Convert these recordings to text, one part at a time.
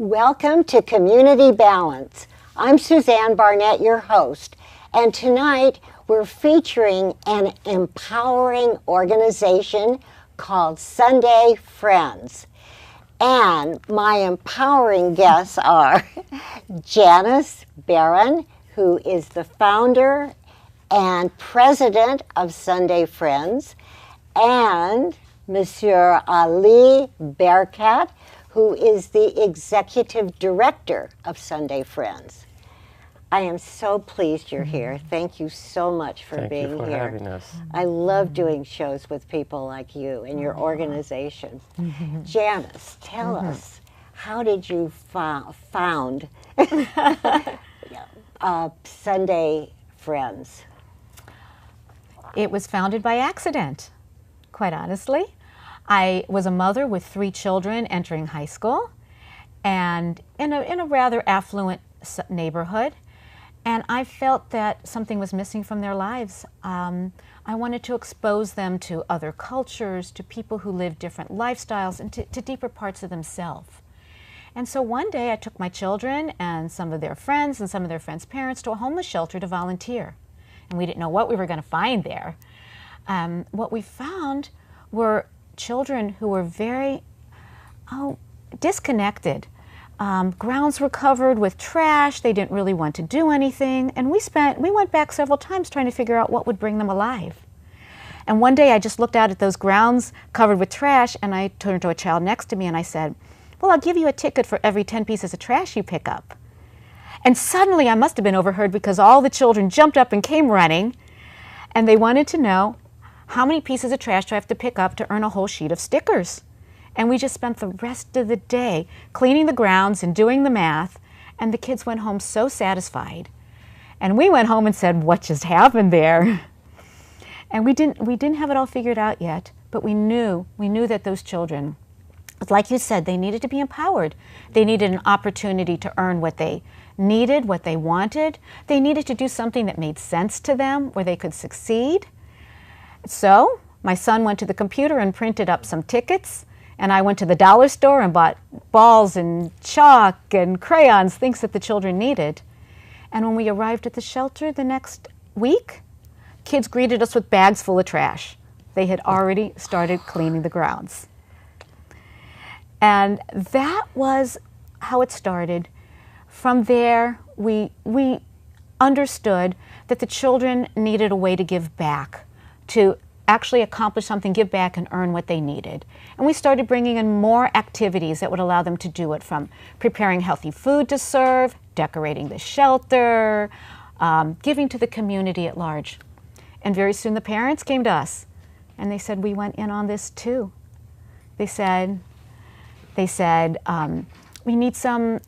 Welcome to Community Balance. I'm Suzanne Barnett, your host, and tonight we're featuring an empowering organization called Sunday Friends. And my empowering guests are Janis, who is the founder and president of Sunday Friends, and Monsieur Ali Barekat, who is the executive director of Sunday Friends. I am so pleased you're here. Thank you so much for being here. Thank you for having us. I love doing shows with people like you and your organization. Janis, tell us, how did you found Sunday Friends? It was founded by accident, quite honestly. I was a mother with 3 children entering high school and in a rather affluent neighborhood, and I felt that something was missing from their lives. I wanted to expose them to other cultures, to people who live different lifestyles, and to deeper parts of themselves. And so one day I took my children and some of their friends and some of their friends' parents to a homeless shelter to volunteer. And we didn't know what we were going to find there. What we found were children who were very disconnected. Grounds were covered with trash. They didn't really want to do anything. And we went back several times trying to figure out what would bring them alive. And one day I just looked out at those grounds covered with trash, and I turned to a child next to me and I said, "Well, I'll give you a ticket for every 10 pieces of trash you pick up." And suddenly I must have been overheard because all the children jumped up and came running, and they wanted to know, how many pieces of trash do I have to pick up to earn a whole sheet of stickers? And we just spent the rest of the day cleaning the grounds and doing the math, and the kids went home so satisfied. And we went home and said, what just happened there? And we didn't have it all figured out yet, but we knew that those children, like you said, they needed to be empowered. They needed an opportunity to earn what they needed, what they wanted. They needed to do something that made sense to them, where they could succeed. So my son went to the computer and printed up some tickets, and I went to the dollar store and bought balls and chalk and crayons, things that the children needed. And when we arrived at the shelter the next week, kids greeted us with bags full of trash. They had already started cleaning the grounds. And that was how it started. From there, we understood that the children needed a way to give back, to actually accomplish something, give back, and earn what they needed. And we started bringing in more activities that would allow them to do it, from preparing healthy food to serve, decorating the shelter, giving to the community at large. And very soon the parents came to us, and they said, we want in on this too. They said, we need some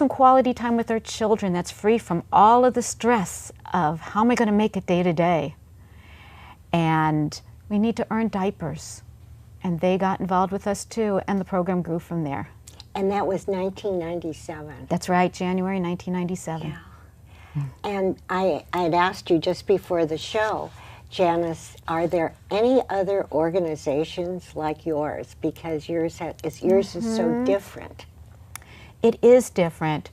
quality time with our children that's free from all of the stress of how am I going to make it day to day. And we need to earn diapers. And they got involved with us too, and the program grew from there. And that was 1997. That's right, January 1997. Yeah. And I had asked you just before the show, Janis, are there any other organizations like yours? Because yours is so different. It is different.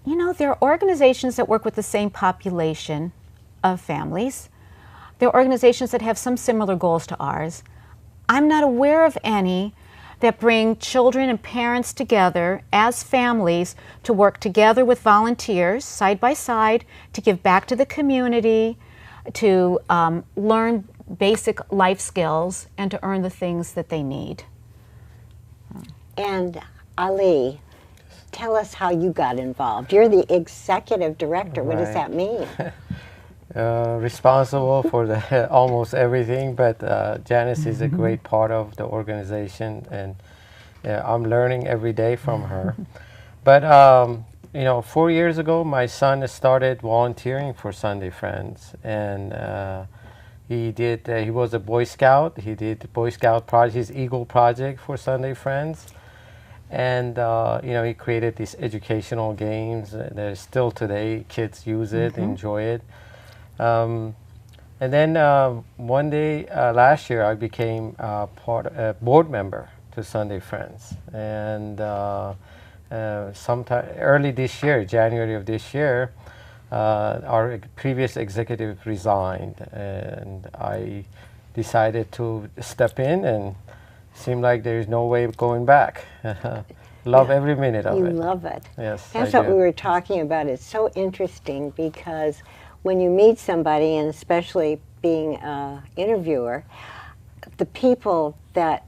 You know, there are organizations that work with the same population of families. There are organizations that have some similar goals to ours. I'm not aware of any that bring children and parents together as families to work together with volunteers side by side to give back to the community, to learn basic life skills, and to earn the things that they need. And Ali, tell us how you got involved. You're the executive director. What does that mean? Responsible for almost everything, but Janis is a great part of the organization, and I'm learning every day from her. But you know, 4 years ago, my son started volunteering for Sunday Friends, and he was a Boy Scout. He did the Boy Scout project, his Eagle project for Sunday Friends, and you know, he created these educational games that still today kids use it, enjoy it. And then one day last year, I became a board member to Sunday Friends, and sometime early this year, January of this year, our previous executive resigned, and I decided to step in, and seemed like there's no way of going back. Love every minute of You it. love it. Yes, That's I what do. we were talking about. It's so interesting because when you meet somebody, and especially being an interviewer, the people that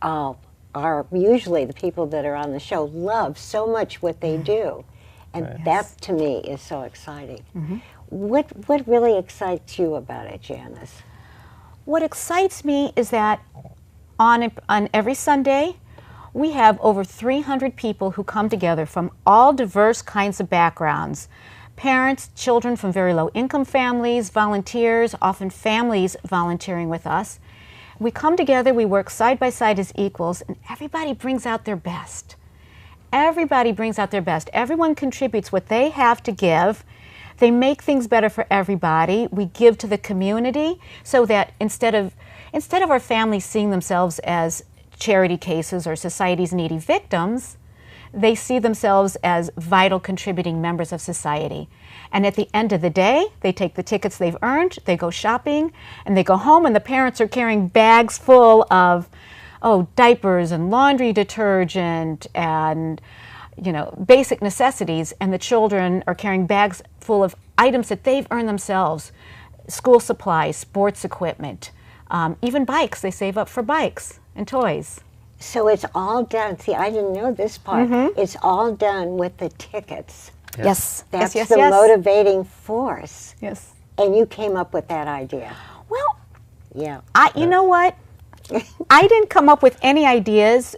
are usually the people that are on the show love so much what they do. And Right. that to me is so exciting. What really excites you about it, Janis? What excites me is that on every Sunday, we have over 300 people who come together from all diverse kinds of backgrounds. Parents, children from very low income families, volunteers, often families volunteering with us. We come together, we work side by side as equals, and everybody brings out their best. Everybody brings out their best. Everyone contributes what they have to give. They make things better for everybody. We give to the community so that instead of our families seeing themselves as charity cases or society's needy victims, they see themselves as vital contributing members of society. And at the end of the day, they take the tickets they've earned, they go shopping, and they go home, and the parents are carrying bags full of diapers and laundry detergent and basic necessities, and the children are carrying bags full of items that they've earned themselves, school supplies, sports equipment, even bikes. They save up for bikes and toys. So it's all done. See, I didn't know this part. It's all done with the tickets. Yes. That's yes, the yes. motivating force. Yes. And you came up with that idea. Well, Yeah. you know what? I didn't come up with any ideas.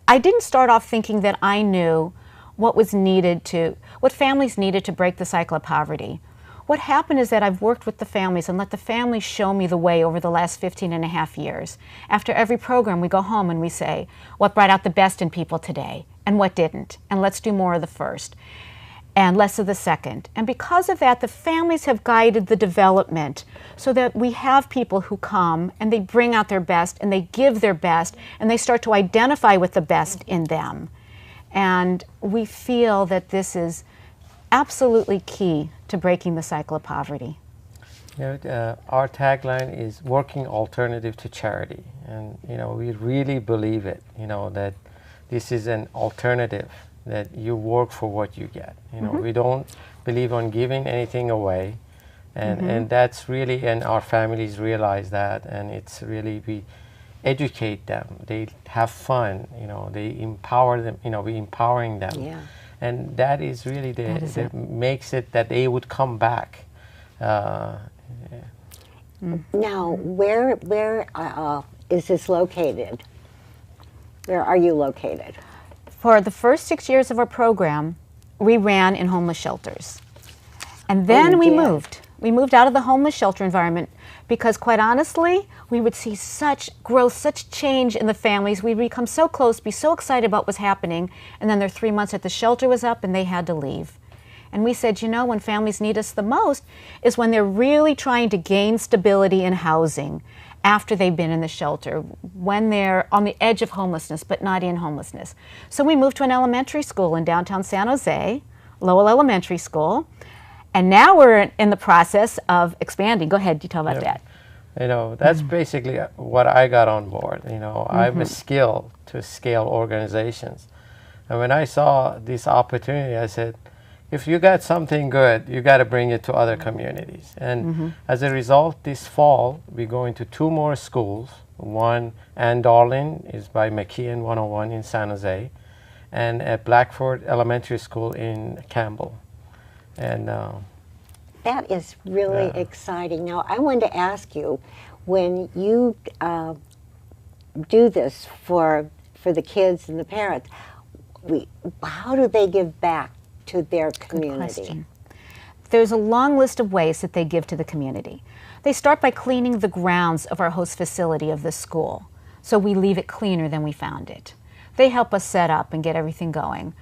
I didn't start off thinking that I knew what families needed to break the cycle of poverty. What happened is that I've worked with the families and let the families show me the way over the last 15 and a half years. After every program, we go home and we say, what brought out the best in people today and what didn't? And let's do more of the first and less of the second. And because of that, the families have guided the development so that we have people who come and they bring out their best and they give their best and they start to identify with the best in them. And we feel that this is absolutely key to breaking the cycle of poverty. Our tagline is working alternative to charity, and we really believe it. That this is an alternative, that you work for what you get. We don't believe on giving anything away, and that's really, and our families realize that, and it's really, we educate them, they have fun, they empower them, we empowering them. Yeah. And that is really that makes it that they would come back. Now, where is this located? Where are you located? For the first 6 years of our program, we ran in homeless shelters. And then we moved. We moved out of the homeless shelter environment because, quite honestly, we would see such growth, such change in the families. We'd become so close, be so excited about what was happening, and then their 3 months at the shelter was up and they had to leave. And we said, when families need us the most is when they're really trying to gain stability in housing after they've been in the shelter, when they're on the edge of homelessness but not in homelessness. So we moved to an elementary school in downtown San Jose, Lowell Elementary School, and now we're in the process of expanding. Go ahead, you tell about that. That's basically what I got on board. I'm a skill to scale organizations. And when I saw this opportunity, I said, if you got something good, you got to bring it to other communities. And as a result, this fall, we're going to 2 more schools. One, Ann Darling, is by McKeon 101 in San Jose, and at Blackford Elementary School in Campbell. And that is really exciting. Now, I wanted to ask you, when you do this for the kids and the parents, how do they give back to their community? Good question. There's a long list of ways that they give to the community. They start by cleaning the grounds of our host facility of the school, so we leave it cleaner than we found it. They help us set up and get everything going.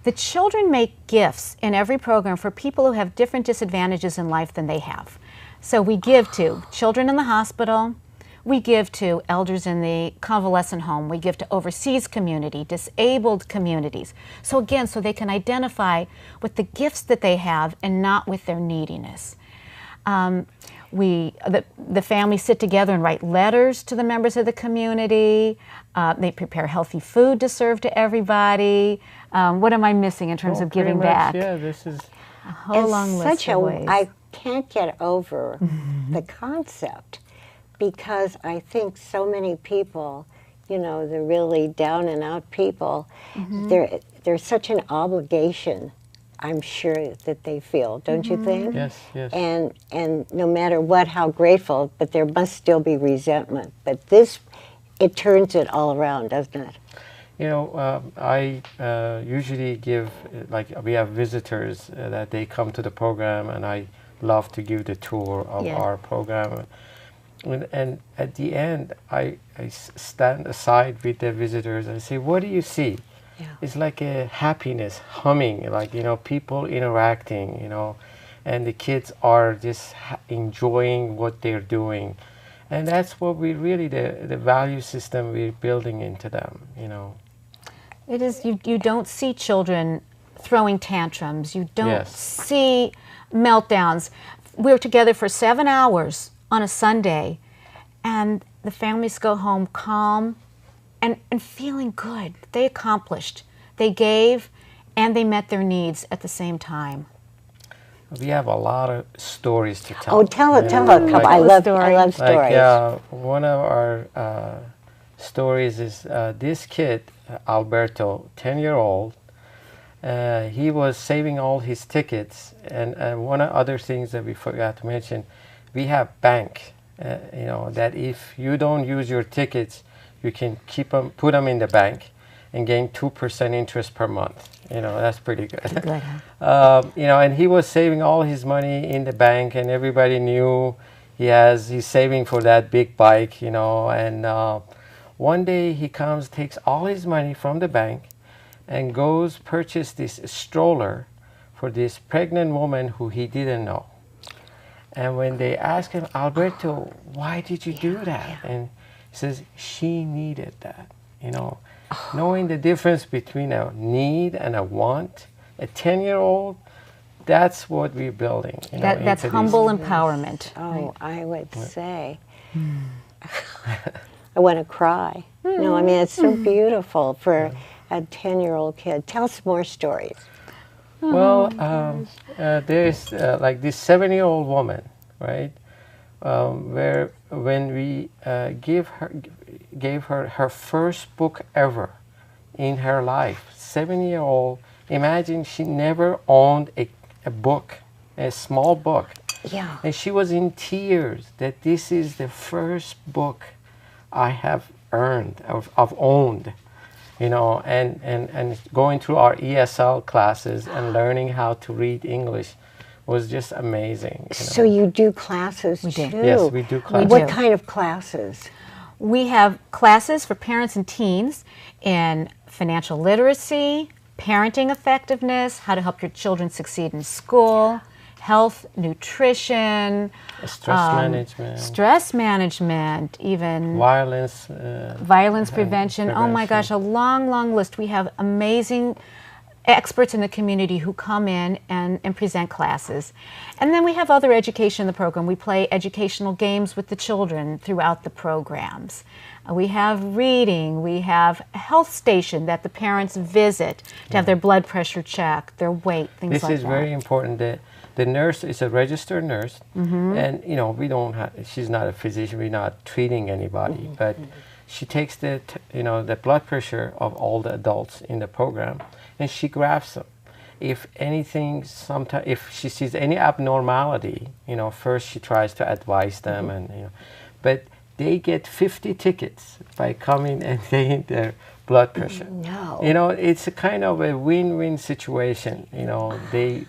The children make gifts in every program for people who have different disadvantages in life than they have. So we give to children in the hospital, We give to elders in the convalescent home. We give to overseas community, disabled communities. So again, so they can identify with the gifts that they have and not with their neediness. The families sit together and write letters to the members of the community. They prepare healthy food to serve to everybody. What am I missing in terms of giving back? Yeah, this is a whole long list of ways. I can't get over the concept, because I think so many people, you know, the really down and out people, there's such an obligation, I'm sure, that they feel, don't you think? Yes, yes. And no matter what, how grateful, but there must still be resentment. But this, it turns it all around, doesn't it? You know, I usually give, like, we have visitors that they come to the program, and I love to give the tour of our program. And at the end, I stand aside with the visitors and say, what do you see? Yeah. It's like a happiness humming, like, you know, people interacting, you know, and the kids are just enjoying what they're doing. And that's what we really, the value system we're building into them, you know. It is, you don't see children throwing tantrums. You don't see meltdowns. We were together for 7 hours on a Sunday, and the families go home calm and feeling good. They accomplished. They gave, and they met their needs at the same time. We have a lot of stories to tell. Oh, tell a couple. Like, I love stories. Like, one of our stories is this kid, Alberto, 10-year-old. He was saving all his tickets, and one of the other things that we forgot to mention, we have bank. You know, that if you don't use your tickets, you can keep them, put them in the bank, and gain 2% interest per month. You know, that's pretty good. Good, huh? You know, and he was saving all his money in the bank, and everybody knew he's saving for that big bike. You know, and one day he comes, takes all his money from the bank, and goes purchase this stroller for this pregnant woman who he didn't know. And when they ask him, Alberto, why did you do that? And he says, she needed that. You know, knowing the difference between a need and a want, a 10-year-old, that's what we're building. You know, that's humble empowerment. Oh, I would say. I want to cry. No, I mean, it's so beautiful for a 10-year-old kid. Tell us more stories. Well, there's like this 7-year-old woman, right? Where when we gave her her first book ever in her life, 7-year-old. Imagine she never owned a book, a small book. Yeah. And she was in tears that this is the first book I have earned, I've owned. You know, and going through our ESL classes and learning how to read English was just amazing. You know. So you do classes too? Yes, we do classes. What kind of classes? We have classes for parents and teens in financial literacy, parenting effectiveness, how to help your children succeed in school, health, nutrition, stress management, even violence prevention. Oh my gosh, a long, long list. We have amazing experts in the community who come in and present classes. And then we have other education in the program. We play educational games with the children throughout the programs. We have reading. We have a health station that the parents visit to have their blood pressure checked, their weight, things like that. This is very important. The nurse is a registered nurse, and you know we don't have. She's not a physician. We're not treating anybody, but she takes the blood pressure of all the adults in the program, and she grabs them. If anything, sometimes if she sees any abnormality, you know, first she tries to advise them, and you know, but they get 50 tickets by coming and taking their blood pressure. No. You know, it's a kind of a win-win situation. You know, they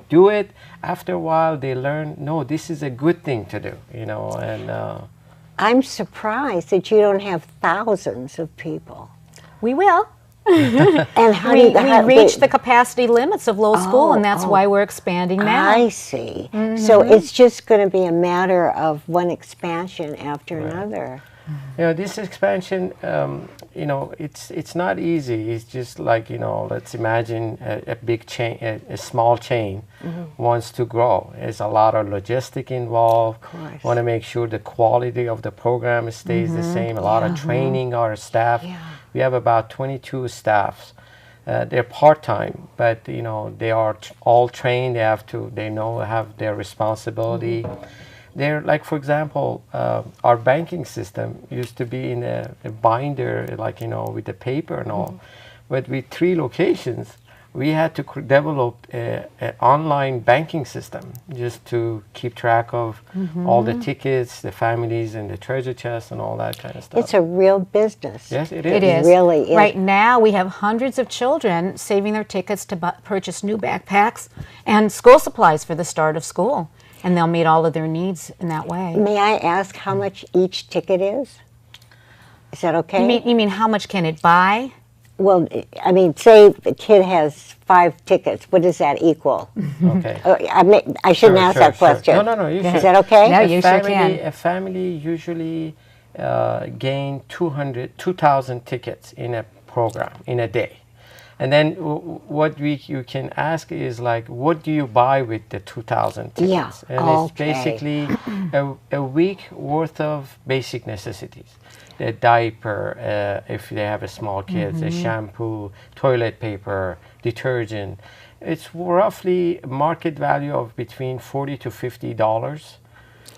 do it. After a while, they learn, no, this is a good thing to do, you know, and... I'm surprised that you don't have thousands of people. We will. And how We do you, reached the capacity limits of Lowell School, and that's why we're expanding now. I see. So it's just going to be a matter of one expansion after another. You know, this expansion, you know, it's not easy. It's just like, you know, let's imagine a big chain, a small chain wants to grow. There's a lot of logistic involved. Want to make sure the quality of the program stays the same. A lot of training our staff. We have about 22 staffs. They're part-time, but you know they are all trained. They have their responsibility. They're like, for example, our banking system used to be in a binder, like, you know, with the paper and all. But with 3 locations, we had to develop an online banking system just to keep track of all the tickets, the families, and the treasure chests, and all that kind of stuff. It's a real business. Yes, it is. It is. It really is. Right now, we have hundreds of children saving their tickets to purchase new backpacks and school supplies for the start of school. And they'll meet all of their needs in that way. May I ask how much each ticket is? Is that okay? You mean how much can it buy? Well, I mean, say the kid has 5 tickets. What does that equal? Okay. I shouldn't ask that question. No, you should. Is that okay? No, you sure can. A family usually gain 2,000 tickets in a program, in a day. And then what you can ask is like, what do you buy with the 2,000 tickets? Yeah, and it's basically a week worth of basic necessities. The diaper, if they have a small kid, the shampoo, toilet paper, detergent. It's roughly market value of between $40 to $50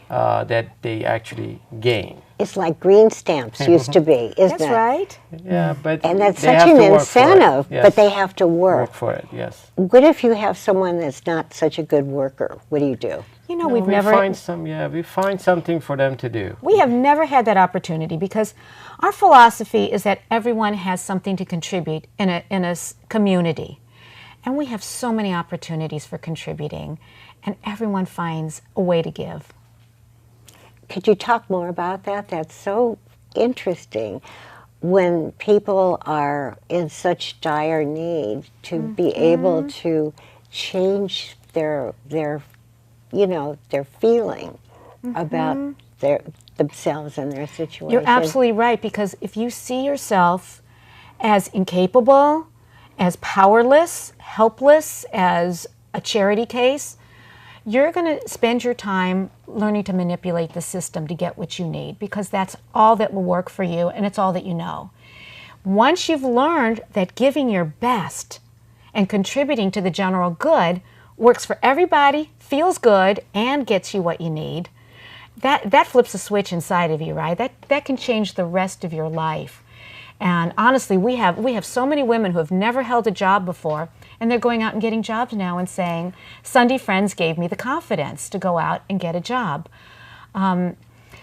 that they actually gain. It's like green stamps used to be, isn't That's it? right. Yeah, but And that's they such have an to work for it. incentive, Yes. but they have to work. Work for it, yes. What if you have someone that's not such a good worker? What do you do? You know, No, we've we never. find something for them to do. We have never had that opportunity because our philosophy is that everyone has something to contribute in a community. And we have so many opportunities for contributing, and everyone finds a way to give. Could you talk more about that? That's so interesting. When people are in such dire need, to be able to change their feeling about themselves and their situation. You're absolutely right, because if you see yourself as incapable, as powerless, helpless, as a charity case, you're going to spend your time learning to manipulate the system to get what you need, because that's all that will work for you, and it's all that you know. Once you've learned that giving your best and contributing to the general good works for everybody, feels good, and gets you what you need, that flips a switch inside of you, right? That can change the rest of your life. And honestly, we have so many women who have never held a job before, and they're going out and getting jobs now and saying, Sunday Friends gave me the confidence to go out and get a job.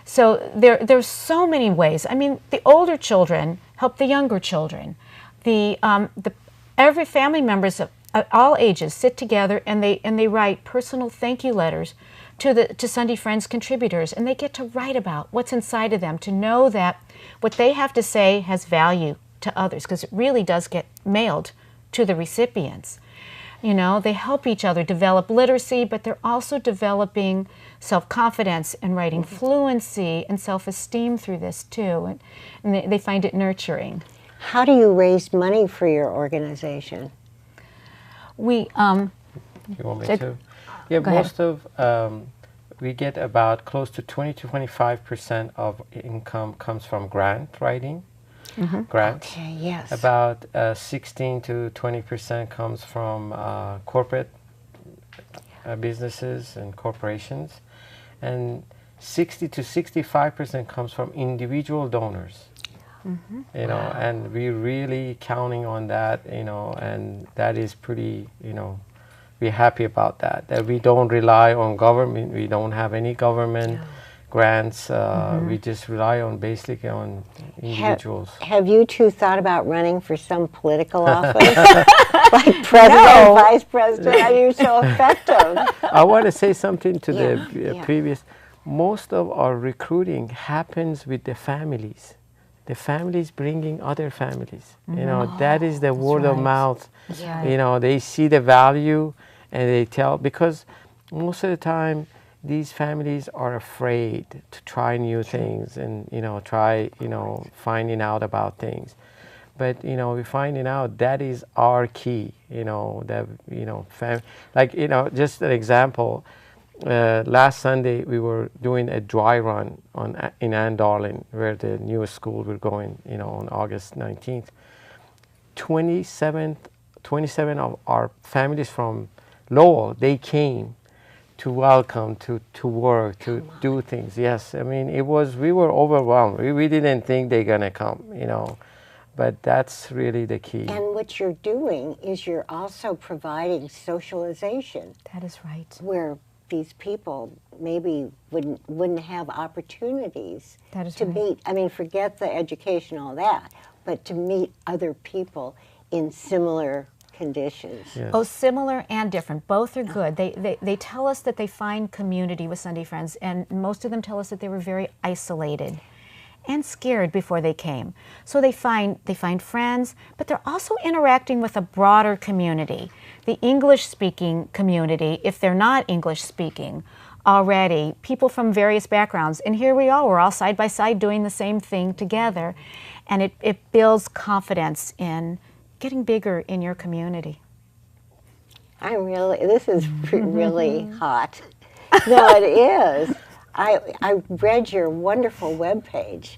So there's so many ways. I mean, the older children help the younger children. Every family members of all ages sit together and they write personal thank you letters to Sunday Friends contributors, and they get to write about what's inside of them, to know that what they have to say has value to others, because it really does get mailed to the recipients. You know, they help each other develop literacy, but they're also developing self-confidence and writing fluency and self-esteem through this too, and they find it nurturing. How do you raise money for your organization? We You want me to? Yeah, most of we get about close to 20 to 25% of income comes from grant writing. Grants. Okay, yes. About 16 to 20% comes from corporate businesses and corporations, and 60 to 65% comes from individual donors. You know, and we're really counting on that. You know, and that is pretty. You know, we're happy about that. That we don't rely on government. We don't have any government. Grants, we just rely on basically on individuals. Have you two thought about running for some political office? Like president, vice president? You're so effective. I want to say something to the previous. Most of our recruiting happens with the families. the families bringing other families. You know, that is the word of mouth. Yeah. You know, they see the value and they tell, because most of the time these families are afraid to try new things and, you know, finding out about things. But, you know, we're finding out that is our key, you know, that, you know, like, you know, just an example, last Sunday we were doing a dry run in Ann Darling, where the newest school we're going, you know, on August 19th. 27 of our families from Lowell, they came to welcome, to work, to do things. Yes, I mean, we were overwhelmed. We didn't think they're gonna come, you know, but that's really the key. And what you're doing is you're also providing socialization. That is right. Where these people maybe wouldn't have opportunities That is to right. meet. I mean, forget the education, all that, but to meet other people in similar conditions. Yes. Oh, similar and different. Both are good. They tell us that they find community with Sunday Friends, and most of them tell us that they were very isolated and scared before they came. So they find friends, but they're also interacting with a broader community, the English-speaking community, if they're not English-speaking already, people from various backgrounds. And here we are, we're all side by side doing the same thing together, and it builds confidence in getting bigger in your community. This is really hot. No, it is. I read your wonderful webpage.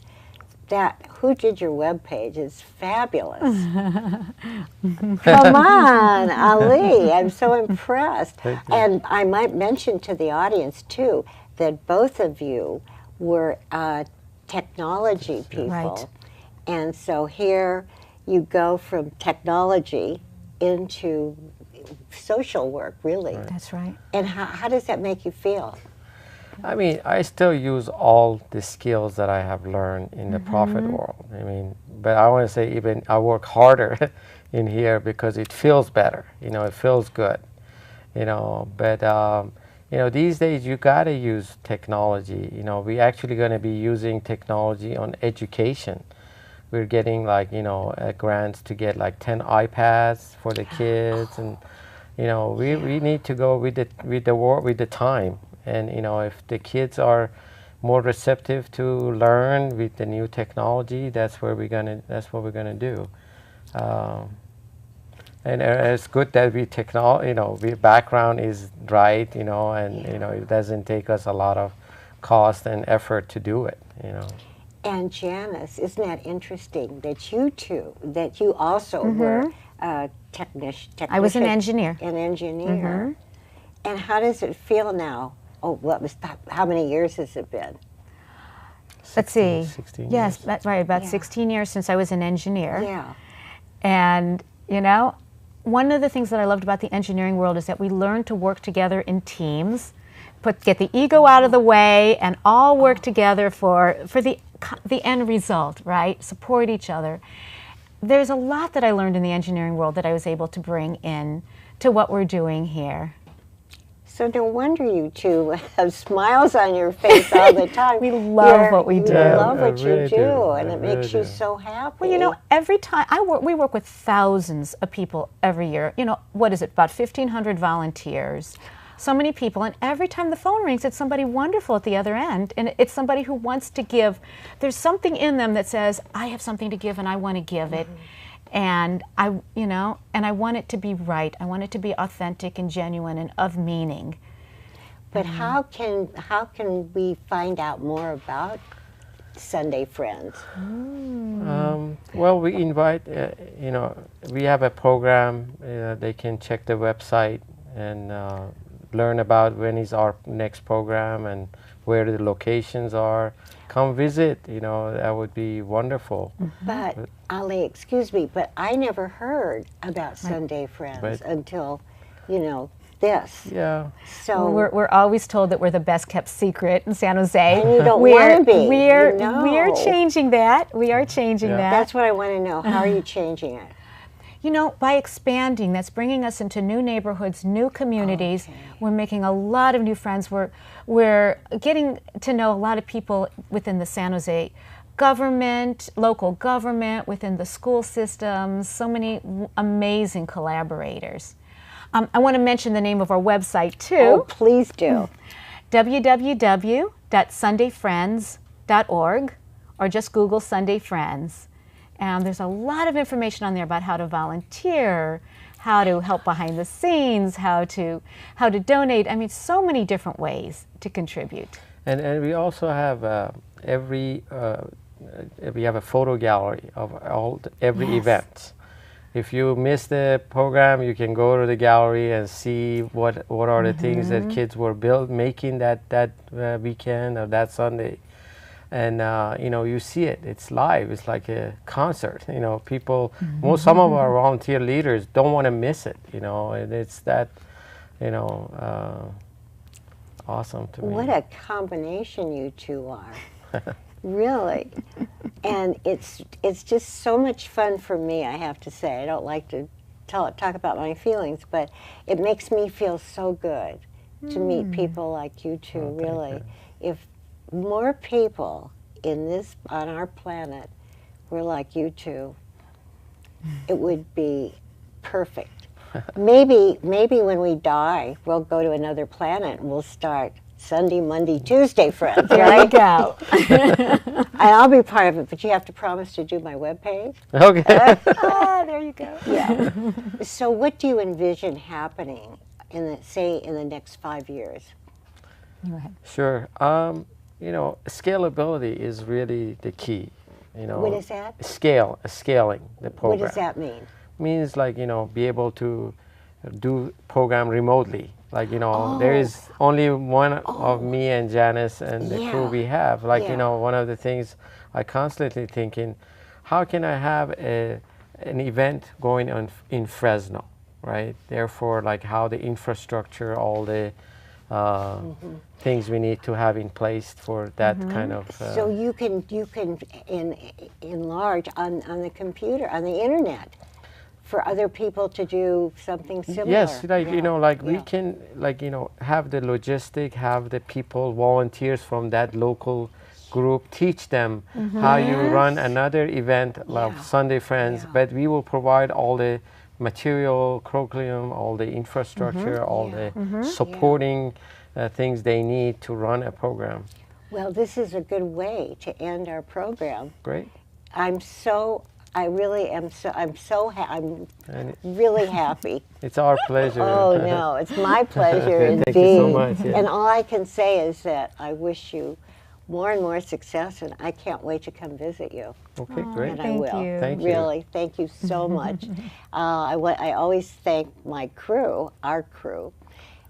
Who did your webpage is fabulous. Come on, Ali, I'm so impressed. And I might mention to the audience too that both of you were technology people. Right. And so here you go from technology into social work, really. Right. That's right. And how does that make you feel? I mean, I still use all the skills that I have learned in the profit world. I mean, but I want to say even I work harder in here because it feels better. You know, it feels good. You know, but you know, these days you got to use technology. You know, we're actually going to be using technology on education. We're getting like, you know, grants to get like 10 iPads for the kids, and you know, we need to go with the time. And you know, if the kids are more receptive to learn with the new technology, that's what we're gonna do. And it's good that we background is right, you know, and you know, it doesn't take us a lot of cost and effort to do it, you know. And Janis, isn't that interesting that you also were a technician? I was an engineer. An engineer. And how does it feel now? Oh, how many years has it been? Let's see. 16 yes, years. that's right. About 16 years since I was an engineer. Yeah. And, you know, one of the things that I loved about the engineering world is that we learned to work together in teams, get the ego out of the way, and all work together for the end result, right? Support each other. There's a lot that I learned in the engineering world that I was able to bring in to what we're doing here. So no wonder you two have smiles on your face all the time. We love what we do. You love what you really do, and I it makes really you do. so happy. Well, you know, every time we work with thousands of people every year. You know, what is it? About 1,500 volunteers. So many people, and every time the phone rings, it's somebody wonderful at the other end, and it's somebody who wants to give. There's something in them that says, "I have something to give, and I want to give it." And I want it to be right. I want it to be authentic and genuine and of meaning. But how can we find out more about Sunday Friends? Well, we invite, you know, we have a program. They can check the website and learn about when is our next program and where the locations are. Come visit, you know, that would be wonderful. But Ali, excuse me, but I never heard about Sunday Friends until, you know, this. Yeah. So We're always told that we're the best kept secret in San Jose. And you don't want to be. We're changing that. We are changing that. That's what I want to know. How are you changing it? You know, by expanding, that's bringing us into new neighborhoods, new communities. Okay. We're making a lot of new friends. We're getting to know a lot of people within the San Jose government, local government, within the school systems, so many amazing collaborators. I want to mention the name of our website too. Oh, please do. www.sundayfriends.org, or just Google Sunday Friends. And there's a lot of information on there about how to volunteer, how to help behind the scenes, how to donate. I mean, so many different ways to contribute. And we also have we have a photo gallery of every Yes. event. If you miss the program, you can go to the gallery and see what are the things that kids were making that weekend or that Sunday. And you know, you see it. It's live. It's like a concert. You know, people. Some of our volunteer leaders don't want to miss it. You know, and it's that. You know, awesome to me. What a combination you two are. Really. And it's just so much fun for me, I have to say. I don't like to talk about my feelings, but it makes me feel so good to meet people like you two, really. If more people on our planet were like you two, it would be perfect. Maybe when we die, we'll go to another planet and we'll start Sunday, Monday, Tuesday Friends, right? There you go. And I'll be part of it, but you have to promise to do my webpage. Okay. There you go. Yeah. So what do you envision happening in the next 5 years? Go ahead. Sure. You know, scalability is really the key. You know, What is that? Scaling the program. What does that mean? Means like, you know, be able to do program remotely. Like, you know, there is only one of me and Janis and the crew we have. Like, you know, one of the things I constantly thinking, how can I have an event going on in Fresno, right? Therefore, like how the infrastructure, all the things we need to have in place for that kind of. So you can enlarge on the computer, on the internet, for other people to do something similar. Yes, like you know, like we can, like you know, have the logistic, have the people, volunteers from that local group, teach them how you run another event like Sunday Friends. But we will provide all the material, curriculum, all the infrastructure, all the supporting things they need to run a program. Well, this is a good way to end our program. Great. I'm really happy. It's our pleasure. Oh no, it's my pleasure indeed. Thank you so much. Yeah. And all I can say is that I wish you more and more success, and I can't wait to come visit you. Okay, great. And I Thank will. you. Thank you. Really, thank you so much. I always thank my crew, our crew,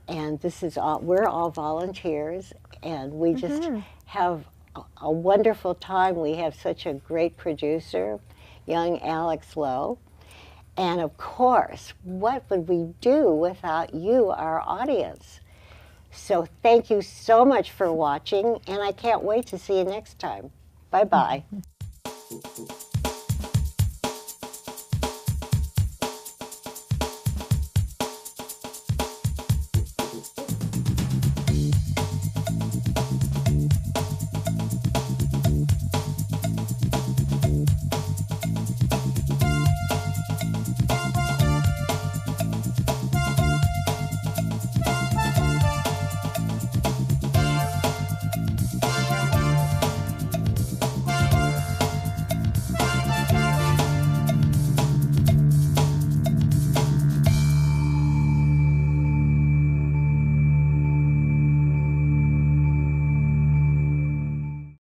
and this is all. We're all volunteers, and we just have a wonderful time. We have such a great producer, young Alex Lowe. And of course, what would we do without you, our audience? So thank you so much for watching, and I can't wait to see you next time. Bye-bye.